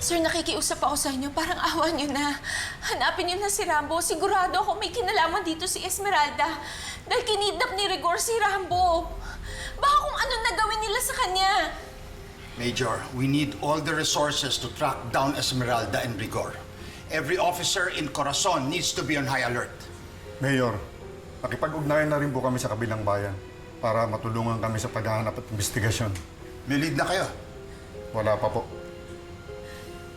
Sir, nakikiusap ako sa inyo. Parang awa niyo na. Hanapin niyo na si Rambo. Sigurado ako may kinalaman dito si Esmeralda. Dahil kinidnap ni Rigor si Rambo. Baka kung ano nagawin nila sa kanya. Major, we need all the resources to track down Esmeralda and Rigor. Every officer in Corazon needs to be on high alert. Mayor, nakipag-ugnayan na rin po kami sa kabilang bayan para matulungan kami sa paghahanap at investigasyon. May lead na kayo. Wala pa po.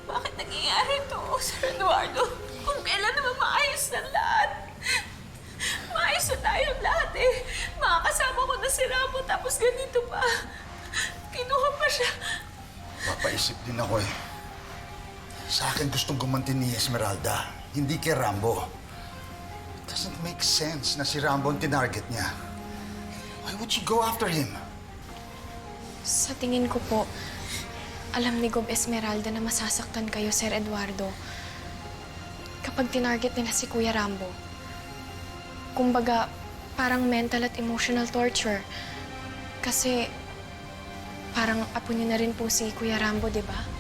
Bakit nangyayari ito, Sir Eduardo? Kung kailan naman maayos na lahat. Maayos na tayong lahat eh. Makakasama ko na si Rambo tapos ganito pa. Kinuha pa siya. Papaisip din ako eh. Sa akin gustong gumanti ni Esmeralda, hindi kay Rambo. It doesn't make sense na si Rambo ang tinarget niya. Why would she go after him? Sa tingin ko po, alam ni Gob Esmeralda na masasaktan kayo, Sir Eduardo. Kapag tinarget nila si Kuya Rambo. Kumbaga, parang mental at emotional torture. Kasi parang apo niyo na rin po si Kuya Rambo, di ba?